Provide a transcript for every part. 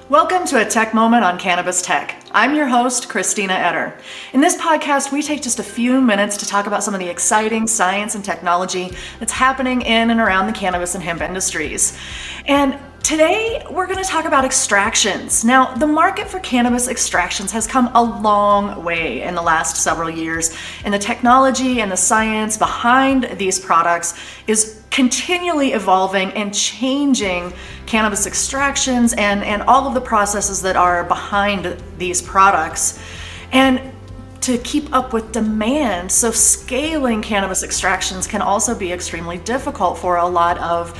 Welcome to a Tech Moment on Cannabis Tech. I'm your host, Christina Etter. In this podcast, we take just a few minutes to talk about some of the exciting science and technology that's happening in and around the cannabis and hemp industries. And today, we're going to talk about extractions. Now, the market for cannabis extractions has come a long way in the last several years, and the technology and the science behind these products is continually evolving and changing cannabis extractions and all of the processes that are behind these products. And to keep up with demand, so scaling cannabis extractions can also be extremely difficult for a lot of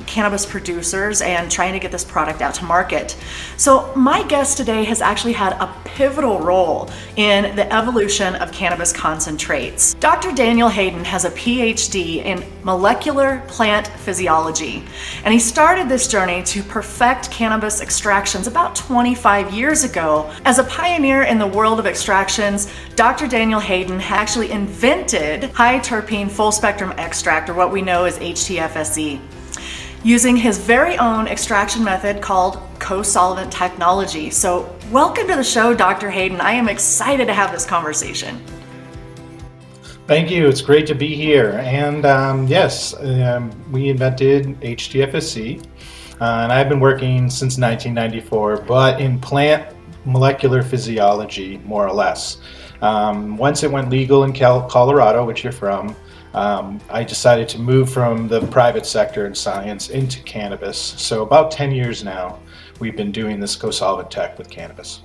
cannabis producers and trying to get this product out to market. So my guest today has actually had a pivotal role in the evolution of cannabis concentrates. Dr. Daniel Hayden has a PhD in molecular plant physiology, and he started this journey to perfect cannabis extractions about 25 years ago. As a pioneer in the world of extractions, Dr. Daniel Hayden actually invented high terpene full spectrum extract, or what we know as HTFSE, using his very own extraction method called co-solvent technology. So welcome to the show, Dr. Hayden. I am excited to have this conversation. Thank you. It's great to be here. And yes, we invented HTFSE, and I've been working since 1994, but in plant molecular physiology, more or less. Once it went legal in Colorado, which you're from, I decided to move from the private sector in science into cannabis. So about 10 years now, we've been doing this co-solvent tech with cannabis.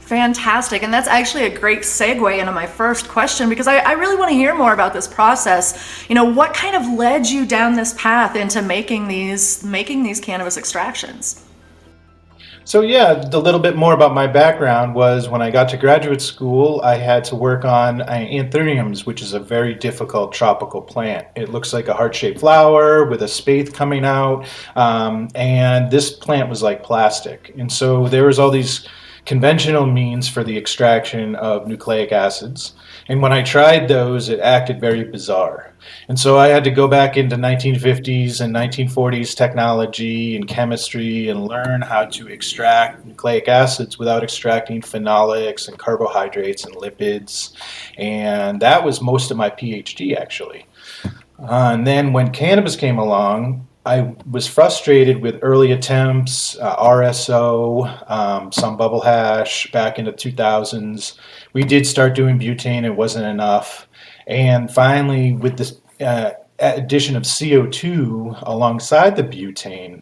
Fantastic. And that's actually a great segue into my first question, because I really want to hear more about this process. You know, what kind of led you down this path into making these cannabis extractions? So yeah, a little bit more about my background was when I got to graduate school, I had to work on anthuriums, which is a very difficult tropical plant. It looks like a heart-shaped flower with a spathe coming out, and this plant was like plastic. And so there was all these conventional means for the extraction of nucleic acids. And when I tried those, it acted very bizarre. And so I had to go back into 1950s and 1940s technology and chemistry and learn how to extract nucleic acids without extracting phenolics and carbohydrates and lipids. And that was most of my PhD, actually. And then when cannabis came along, I was frustrated with early attempts, RSO, some bubble hash back in the 2000s. We did start doing butane, it wasn't enough. And finally, with this addition of CO2 alongside the butane,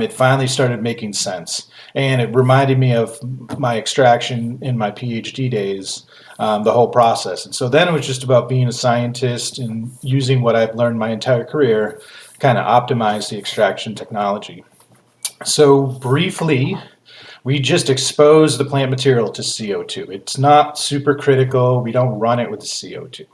it finally started making sense. And it reminded me of my extraction in my PhD days, the whole process. And so then it was just about being a scientist and using what I've learned my entire career, kind of optimize the extraction technology. So briefly, we just expose the plant material to CO2. It's not super critical. We don't run it with the CO2.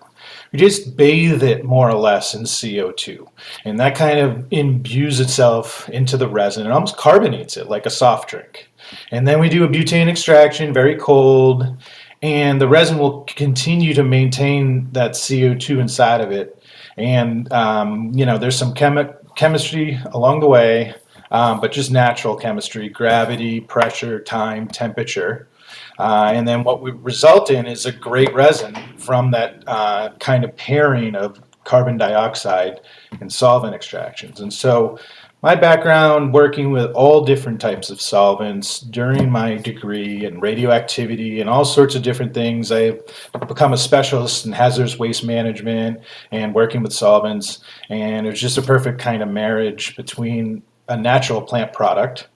We just bathe it more or less in CO2. And that kind of imbues itself into the resin and almost carbonates it like a soft drink. And then we do a butane extraction, very cold, and the resin will continue to maintain that CO2 inside of it. And, there's some chemistry along the way, but just natural chemistry, gravity, pressure, time, temperature. And then what we result in is a great resin from that kind of pairing of carbon dioxide and solvent extractions. And so my background working with all different types of solvents during my degree and radioactivity and all sorts of different things. I've become a specialist in hazardous waste management and working with solvents. And it was just a perfect kind of marriage between a natural plant product,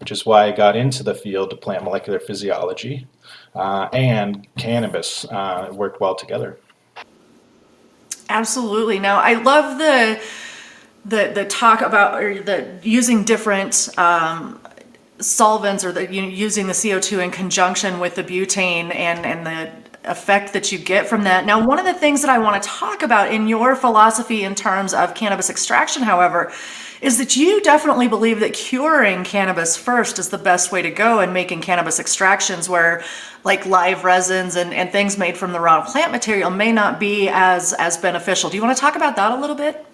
which is why I got into the field of plant molecular physiology, and cannabis. It worked well together. Absolutely. Now, I love the talk about, or the using different solvents, or using the CO2 in conjunction with the butane and the effect that you get from that. Now, one of the things that I want to talk about in your philosophy in terms of cannabis extraction, however, is that you definitely believe that curing cannabis first is the best way to go in making cannabis extractions, where like live resins and things made from the raw plant material may not be as beneficial. Do you want to talk about that a little bit?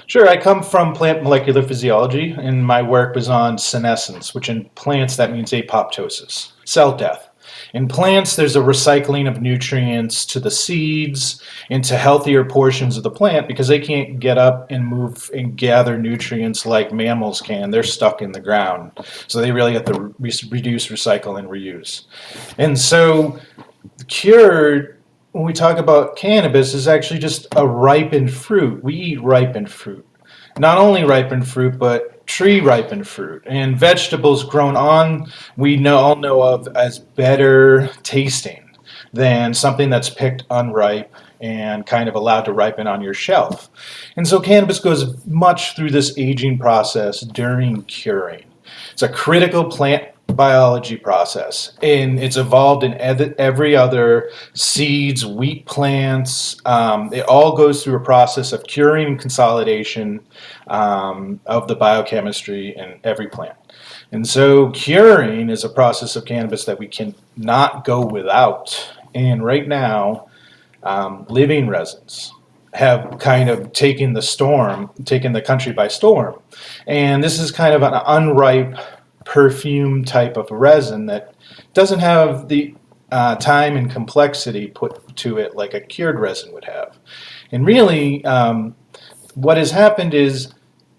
Sure, I come from plant molecular physiology, and my work was on senescence, which in plants that means apoptosis, cell death. In plants, there's a recycling of nutrients to the seeds into healthier portions of the plant because they can't get up and move and gather nutrients like mammals can. They're stuck in the ground. So they really have to reduce, recycle, and reuse. And so cured, when we talk about cannabis, is actually just a ripened fruit. We eat ripened fruit. Not only ripened fruit, but tree ripened fruit. And vegetables grown on, all know of as better tasting than something that's picked unripe and kind of allowed to ripen on your shelf. And so cannabis goes much through this aging process during curing. It's a critical plant biology process, and it's evolved in every other seeds, wheat plants. It all goes through a process of curing and consolidation of the biochemistry in every plant. And so curing is a process of cannabis that we cannot go without. And right now, living resins have kind of taken the country by storm. And this is kind of an unripe perfume type of resin that doesn't have the time and complexity put to it like a cured resin would have. And really, what has happened is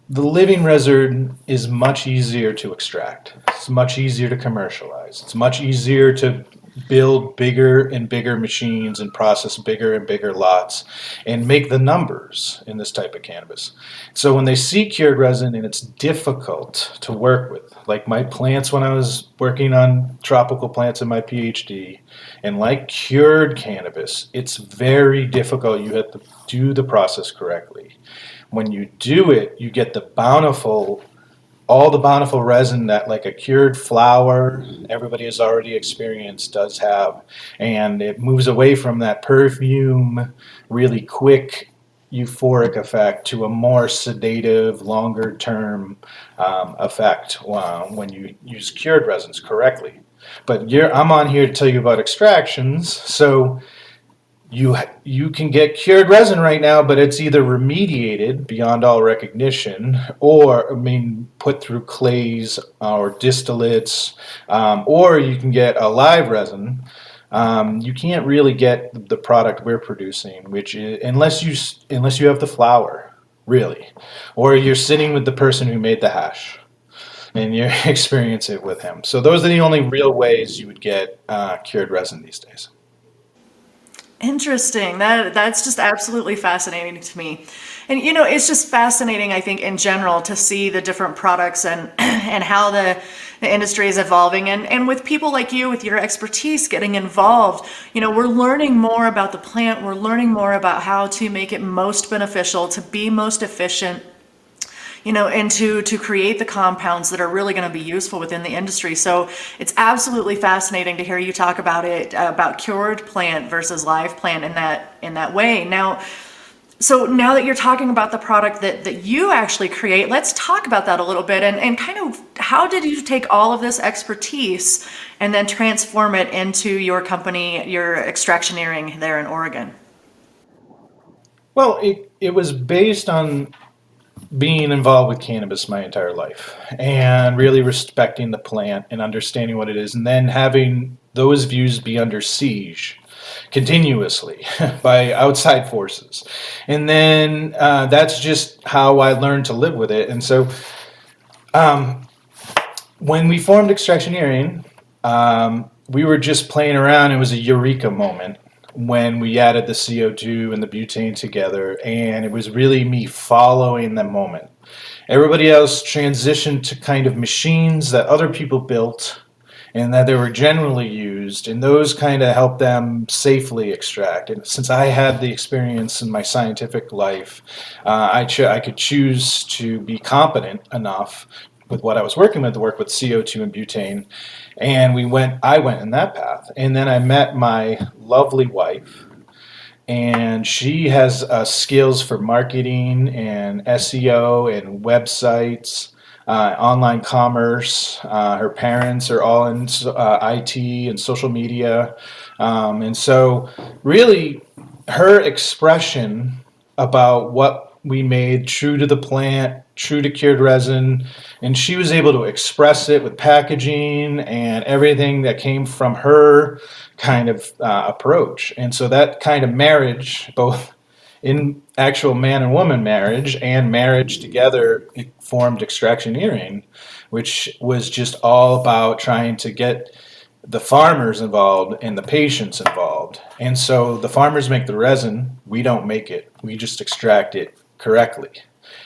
the living resin is much easier to extract. It's much easier to commercialize. It's much easier to build bigger and bigger machines and process bigger and bigger lots and make the numbers in this type of cannabis. So when they see cured resin and it's difficult to work with, like my plants when I was working on tropical plants in my PhD, and like cured cannabis, it's very difficult. You have to do the process correctly. When you do it, you get all the bountiful resin that like a cured flower everybody has already experienced does have. And it moves away from that perfume, really quick euphoric effect to a more sedative, longer term effect when you use cured resins correctly. But I'm on here to tell you about extractions. So you can get cured resin right now, but it's either remediated beyond all recognition, or put through clays or distillates, or you can get a live resin. You can't really get the product we're producing, which is unless you have the flower, really, or you're sitting with the person who made the hash and you experience it with him. So those are the only real ways you would get cured resin these days. Interesting. That's just absolutely fascinating to me. And it's just fascinating, I think, in general to see the different products and and how the industry is evolving. And with people like you, with your expertise getting involved, we're learning more about the plant, we're learning more about how to make it most beneficial, to be most efficient, and to create the compounds that are really going to be useful within the industry. So it's absolutely fascinating to hear you talk about it, about cured plant versus live plant in that way. So now that you're talking about the product that you actually create, let's talk about that a little bit and kind of how did you take all of this expertise and then transform it into your company, your Extractioneering there in Oregon? Well, it was based on being involved with cannabis my entire life and really respecting the plant and understanding what it is, and then having those views be under siege continuously by outside forces. And then that's just how I learned to live with it. And so when we formed Extractioneering, we were just playing around. It was a eureka moment when we added the CO2 and the butane together, and it was really me following the moment. Everybody else transitioned to kind of machines that other people built and that they were generally used, and those kind of helped them safely extract. And since I had the experience in my scientific life, I could choose to be competent enough with what I was working with to work with CO2 and butane, and I went in that path. And then I met my lovely wife, and she has skills for marketing and SEO and websites, online commerce. Her parents are all in IT and social media. And so really her expression about what we made true to the plant, true to cured resin, and she was able to express it with packaging and everything that came from her kind of approach. And so that kind of marriage, both in actual man and woman marriage and marriage together, it formed Extractioneering, which was just all about trying to get the farmers involved and the patients involved. And so the farmers make the resin, we don't make it, we just extract it correctly.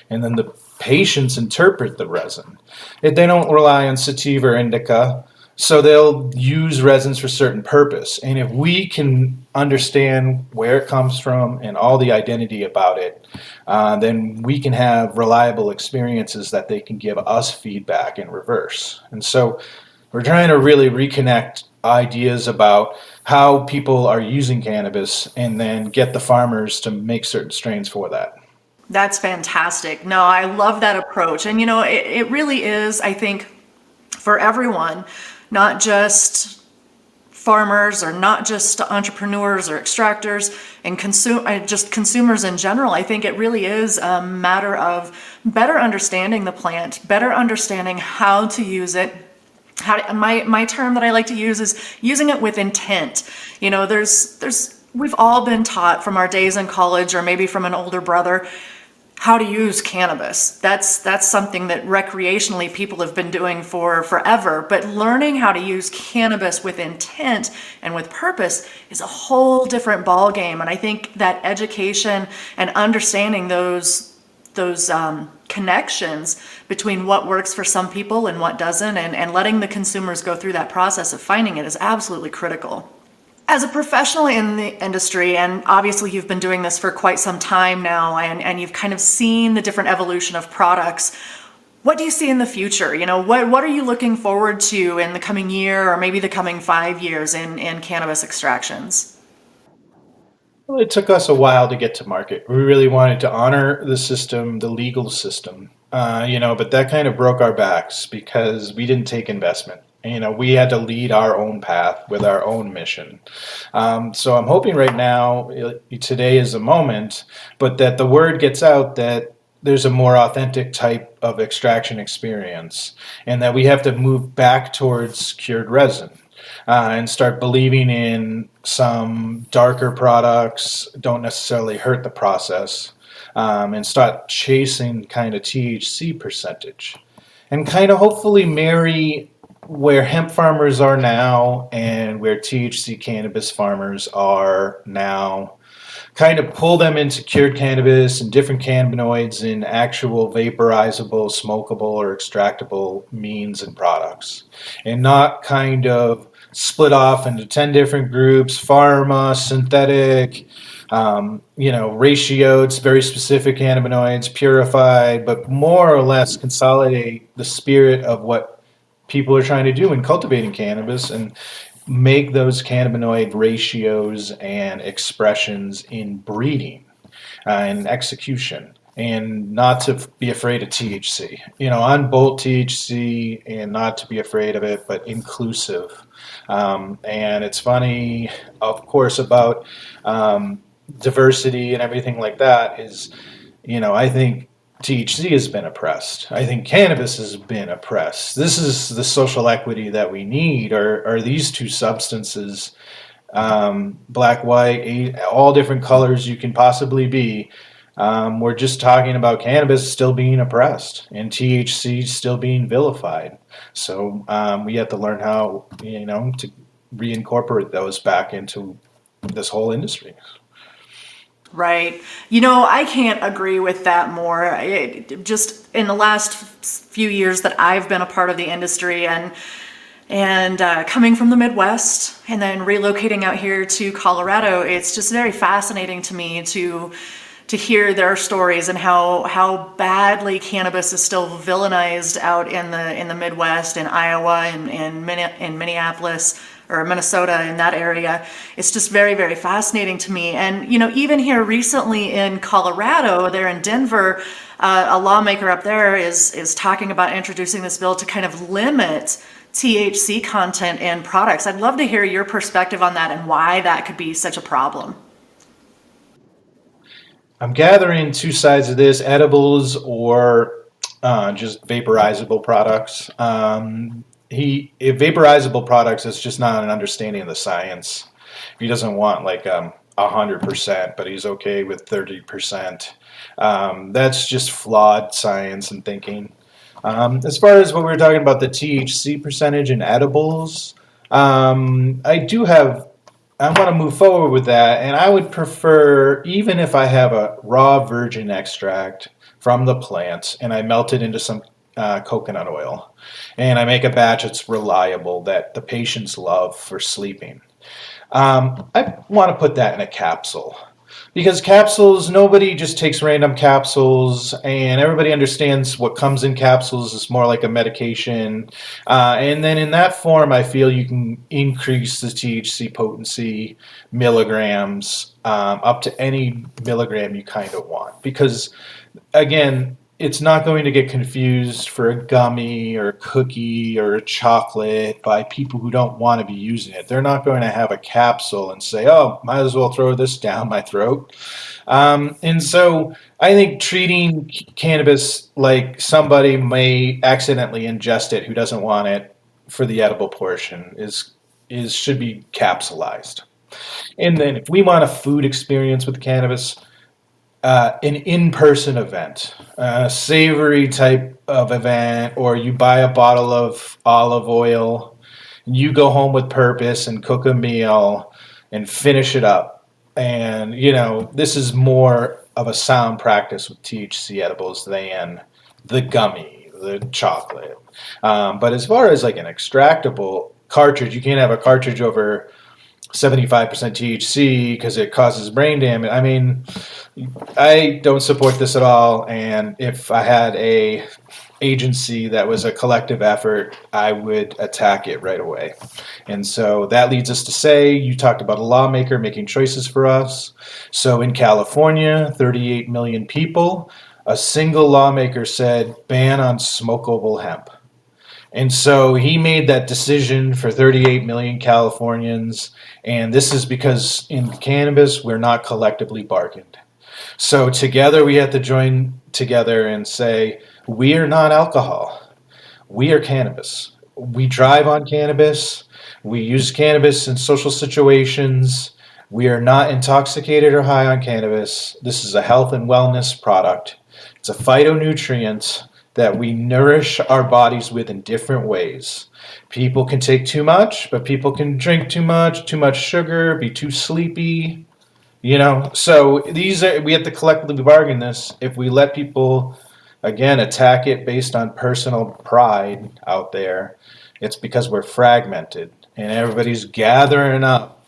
And then the patients interpret the resin. They don't rely on sativa or indica, so they'll use resins for certain purpose. And if we can understand where it comes from and all the identity about it, then we can have reliable experiences that they can give us feedback in reverse. And so we're trying to really reconnect ideas about how people are using cannabis and then get the farmers to make certain strains for that. That's fantastic. No, I love that approach. And it really is, I think, for everyone, not just farmers or not just entrepreneurs or extractors and just consumers in general. I think it really is a matter of better understanding the plant, better understanding how to use it. My term that I like to use is using it with intent. We've all been taught from our days in college or maybe from an older brother how to use cannabis. That's something that recreationally people have been doing for forever. But learning how to use cannabis with intent and with purpose is a whole different ball game. And I think that education and understanding those connections between what works for some people and what doesn't, and letting the consumers go through that process of finding it is absolutely critical. As a professional in the industry, and obviously you've been doing this for quite some time now, and you've kind of seen the different evolution of products, what do you see in the future? What are you looking forward to in the coming year or maybe the coming 5 years in cannabis extractions? Well, it took us a while to get to market. We really wanted to honor the system, the legal system, but that kind of broke our backs because we didn't take investment. We had to lead our own path with our own mission. So I'm hoping right now, today is the moment, but that the word gets out that there's a more authentic type of extraction experience and that we have to move back towards cured resin. And start believing in some darker products don't necessarily hurt the process, and start chasing kind of THC percentage and kind of hopefully marry where hemp farmers are now and where THC cannabis farmers are now, kind of pull them into cured cannabis and different cannabinoids in actual vaporizable, smokable, or extractable means and products, and not kind of split off into 10 different groups, pharma, synthetic, ratioed, very specific cannabinoids, purified, but more or less consolidate the spirit of what people are trying to do in cultivating cannabis and make those cannabinoid ratios and expressions in breeding and execution, and not to be afraid of THC. Unbolt THC and not to be afraid of it, but inclusive. And it's funny, of course, about diversity and everything like that is, I think THC has been oppressed. I think cannabis has been oppressed. This is the social equity that we need, are these two substances, black, white, all different colors you can possibly be. We're just talking about cannabis still being oppressed and THC still being vilified. So we have to learn how, to reincorporate those back into this whole industry. Right. I can't agree with that more. Just in the last few years that I've been a part of the industry and coming from the Midwest and then relocating out here to Colorado, it's just very fascinating to me to hear their stories and how badly cannabis is still villainized out in the Midwest, in Iowa, and in Minneapolis or Minnesota, in that area. It's just very, very fascinating to me. And even here recently in Colorado, there in Denver, a lawmaker up there is talking about introducing this bill to kind of limit THC content in products. I'd love to hear your perspective on that and why that could be such a problem. I'm gathering two sides of this: edibles or just vaporizable products. If vaporizable products, it's just not an understanding of the science. He doesn't want like 100%, but he's okay with 30%. That's just flawed science and thinking. As far as what we were talking about, the THC percentage in edibles, I do have. I want to move forward with that, and I would prefer, even if I have a raw virgin extract from the plant and I melt it into some coconut oil, and I make a batch that's reliable that the patients love for sleeping. I want to put that in a capsule because capsules, nobody just takes random capsules, and everybody understands what comes in capsules is more like a medication. And then in that form, I feel you can increase the THC potency milligrams up to any milligram you kind of want. Because again, it's not going to get confused for a gummy or a cookie or a chocolate by people who don't want to be using it. They're not going to have a capsule and say, oh, might as well throw this down my throat. And so I think treating cannabis like somebody may accidentally ingest it who doesn't want it for the edible portion is should be capsulized. And then if we want a food experience with cannabis, an in-person event, a savory type of event, or you buy a bottle of olive oil, and you go home with purpose and cook a meal and finish it up. And this is more of a sound practice with THC edibles than the gummy, the chocolate. But as far as like an extractable cartridge, you can't have a cartridge over 75% THC because it causes brain damage. I mean, I don't support this at all. And if I had a agency that was a collective effort, I would attack it right away. And so that leads us to say, you talked about a lawmaker making choices for us. So in California, 38 million people, a single lawmaker said ban on smokable hemp. And so he made that decision for 38 million Californians. And this is because in cannabis, we're not collectively bargained. So together we have to join together and say, we are not alcohol. We are cannabis. We drive on cannabis. We use cannabis in social situations. We are not intoxicated or high on cannabis. This is a health and wellness product. It's a phytonutrient that we nourish our bodies with in different ways. People can take too much, but people can drink too much sugar, be too sleepy. So we have to collectively bargain this. If we let people, again, attack it based on personal pride out there, it's because we're fragmented and everybody's gathering up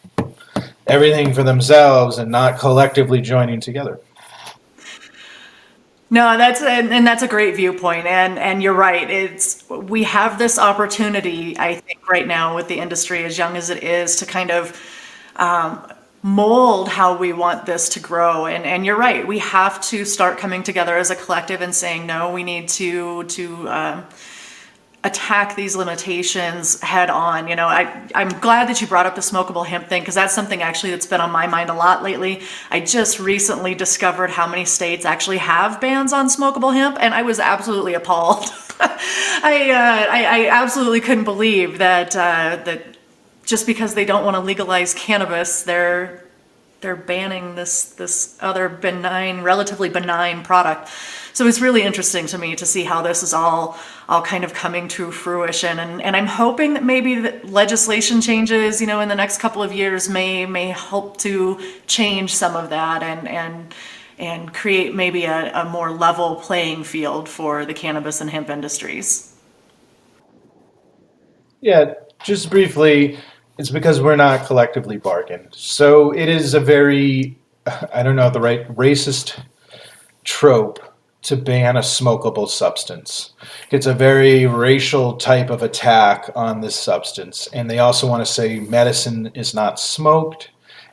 everything for themselves and not collectively joining together. No, that's a great viewpoint, and you're right. We have this opportunity, I think, right now with the industry as young as it is, to kind of mold how we want this to grow. And you're right. We have to start coming together as a collective and saying no. We need to attack these limitations head on. I'm glad that you brought up the smokable hemp thing because that's something actually that's been on my mind a lot lately. I just recently discovered how many states actually have bans on smokable hemp, and I was absolutely appalled. I absolutely couldn't believe that just because they don't want to legalize cannabis, they're banning this other relatively benign product. So it's really interesting to me to see how this is all kind of coming to fruition. And I'm hoping that maybe the legislation changes, in the next couple of years may help to change some of that and create maybe a more level playing field for the cannabis and hemp industries. Yeah, just briefly, it's because we're not collectively bargained. So it is a very, I don't know, the right racist trope to ban a smokable substance. It's a very racial type of attack on this substance. And they also want to say medicine is not smoked.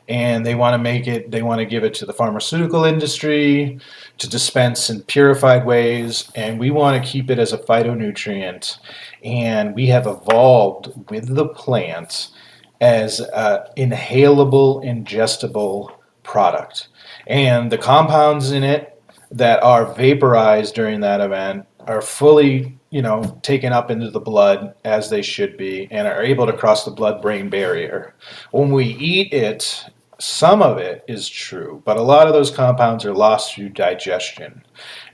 And they want to give it to the pharmaceutical industry to dispense in purified ways. And we want to keep it as a phytonutrient. And we have evolved with the plant as an inhalable, ingestible product. And the compounds in it that are vaporized during that event are fully, taken up into the blood as they should be and are able to cross the blood-brain barrier. When we eat it, some of it is true, but a lot of those compounds are lost through digestion.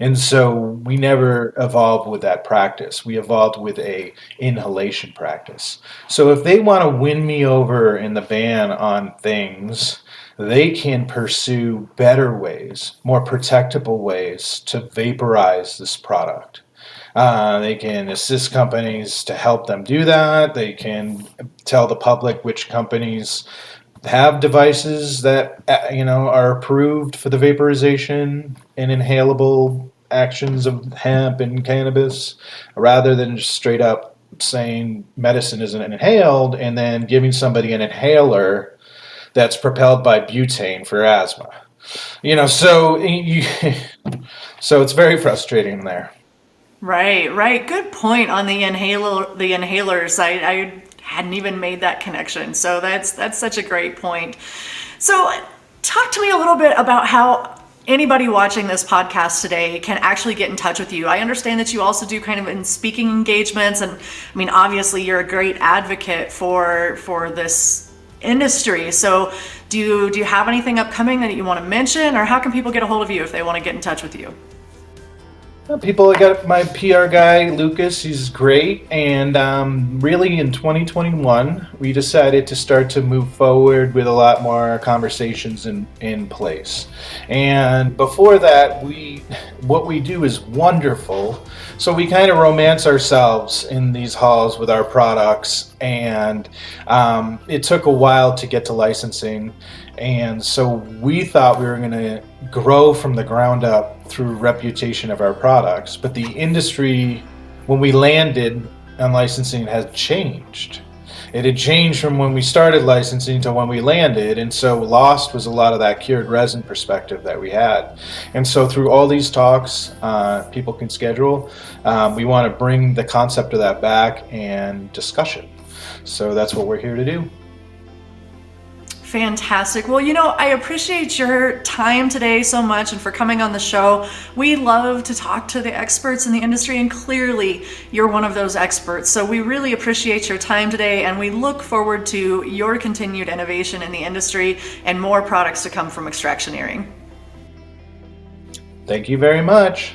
And so we never evolved with that practice. We evolved with a inhalation practice. So if they want to win me over in the ban on things, they can pursue better ways, more protectable ways to vaporize this product. They can assist companies to help them do that. They can tell the public which companies have devices that are approved for the vaporization and inhalable actions of hemp and cannabis, rather than just straight up saying medicine isn't inhaled and then giving somebody an inhaler that's propelled by butane for asthma. So it's very frustrating there. Right, right. Good point on the inhalers. I hadn't even made that connection. So that's such a great point. So talk to me a little bit about how anybody watching this podcast today can actually get in touch with you. I understand that you also do kind of in speaking engagements, and I mean obviously you're a great advocate for this industry. So do you have anything upcoming that you want to mention, or how can people get a hold of you if they want to get in touch with you? People, I got my PR guy, Lucas. He's great. And really, in 2021, we decided to start to move forward with a lot more conversations in place. And before that, what we do is wonderful. So we kind of romance ourselves in these halls with our products. And it took a while to get to licensing. And so we thought we were going to grow from the ground up through reputation of our products. But the industry, when we landed on licensing, has changed. It had changed from when we started licensing to when we landed. And so lost was a lot of that cured resin perspective that we had. And so through all these talks, people can schedule, we want to bring the concept of that back and discussion. So that's what we're here to do. Fantastic. Well, I appreciate your time today so much and for coming on the show. We love to talk to the experts in the industry, and clearly you're one of those experts. So we really appreciate your time today, and we look forward to your continued innovation in the industry and more products to come from Extractioneering. Thank you very much.